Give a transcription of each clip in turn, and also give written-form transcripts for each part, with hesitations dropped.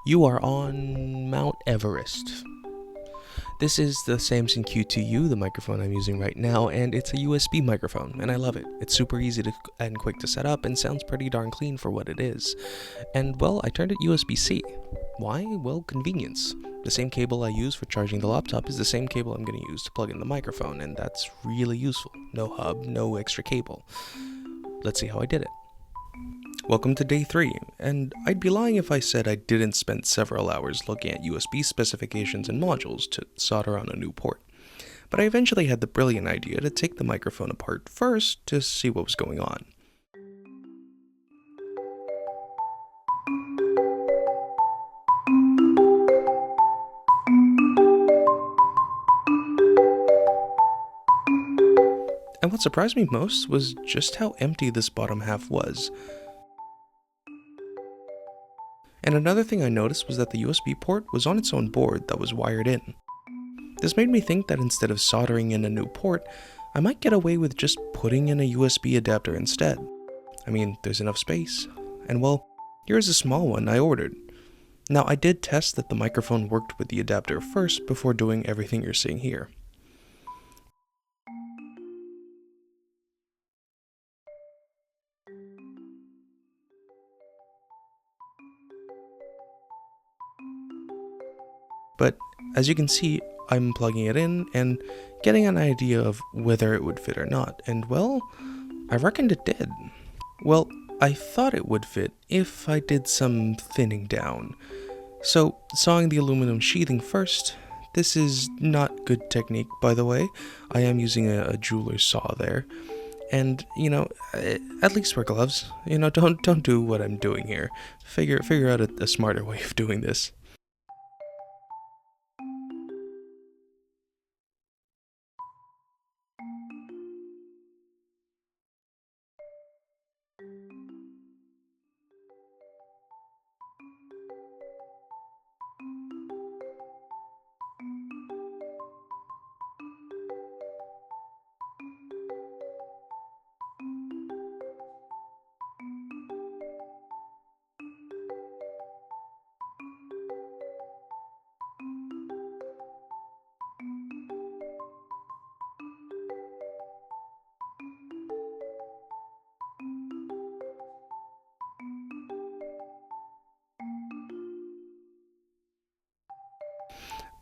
You are on Mount Everest. This is the Samsung Q2U, the microphone I'm using right now, and it's a USB microphone, and I love it. It's super easy and quick to set up, and sounds pretty darn clean for what it is. And, well, I turned it USB-C. Why? Well, convenience. The same cable I use for charging the laptop is the same cable I'm going to use to plug in the microphone, and that's really useful. No hub, no extra cable. Let's see how I did it. Welcome to day 3, and I'd be lying if I said I didn't spend several hours looking at USB specifications and modules to solder on a new port. But I eventually had the brilliant idea to take the microphone apart first to see what was going on. And what surprised me most was just how empty this bottom half was. And another thing I noticed was that the USB port was on its own board that was wired in. This made me think that instead of soldering in a new port, I might get away with just putting in a USB adapter instead. I mean, there's enough space. And well, here's a small one I ordered. Now, I did test that the microphone worked with the adapter first before doing everything you're seeing here. But as you can see, I'm plugging it in and getting an idea of whether it would fit or not, and well, I reckoned it did. Well, I thought it would fit if I did some thinning down. So, sawing the aluminum sheathing first. This is not good technique, by the way. I am using a jeweler's saw there. And, at least wear gloves. Don't do what I'm doing here. Figure out a smarter way of doing this.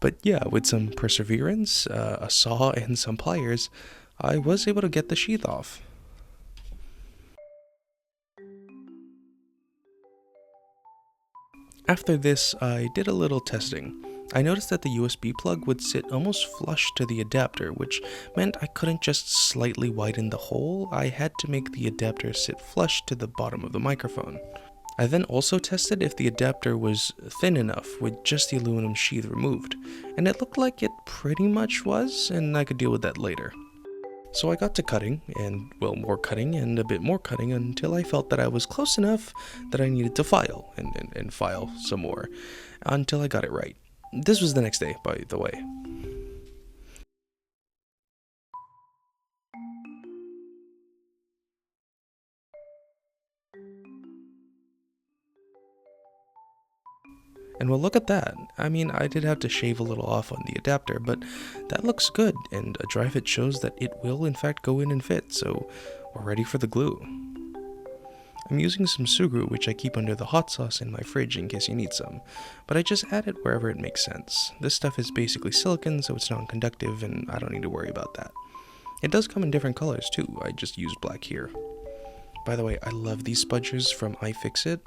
But yeah, with some perseverance, a saw, and some pliers, I was able to get the sheath off. After this, I did a little testing. I noticed that the USB plug would sit almost flush to the adapter, which meant I couldn't just slightly widen the hole. I had to make the adapter sit flush to the bottom of the microphone. I then also tested if the adapter was thin enough with just the aluminum sheath removed, and it looked like it pretty much was, and I could deal with that later. So I got to cutting, and well, more cutting, and a bit more cutting until I felt that I was close enough that I needed to file, and file some more, until I got it right. This was the next day, by the way. And well, look at that. I mean, I did have to shave a little off on the adapter, but that looks good, and a dry fit shows that it will in fact go in and fit, so we're ready for the glue. I'm using some sugru, which I keep under the hot sauce in my fridge in case you need some, but I just add it wherever it makes sense. This stuff is basically silicone, so it's non-conductive, and I don't need to worry about that. It does come in different colors too, I just used black here. By the way, I love these spudgers from iFixit.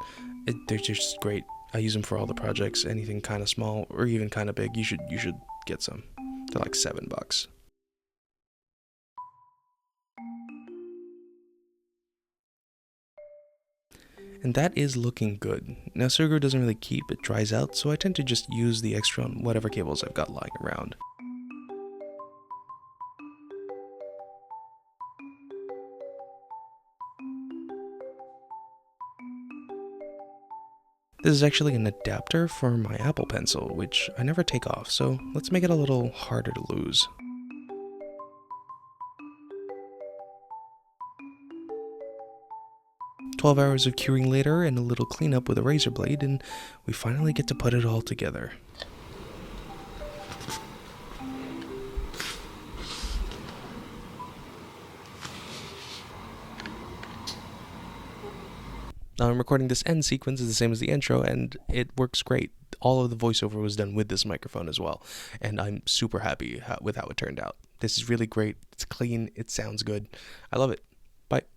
They're just great. I use them for all the projects, anything kind of small or even kind of big. You should get some. They're like $7. And that is looking good. Now, Sugru doesn't really keep, it dries out, so I tend to just use the extra on whatever cables I've got lying around. This is actually an adapter for my Apple Pencil, which I never take off, so let's make it a little harder to lose. 12 hours of curing later and a little cleanup with a razor blade, and we finally get to put it all together. Now I'm recording this end sequence is the same as the intro, and it works great. All of the voiceover was done with this microphone as well, and I'm super happy with how it turned out. This is really great. It's clean. It sounds good. I love it. Bye.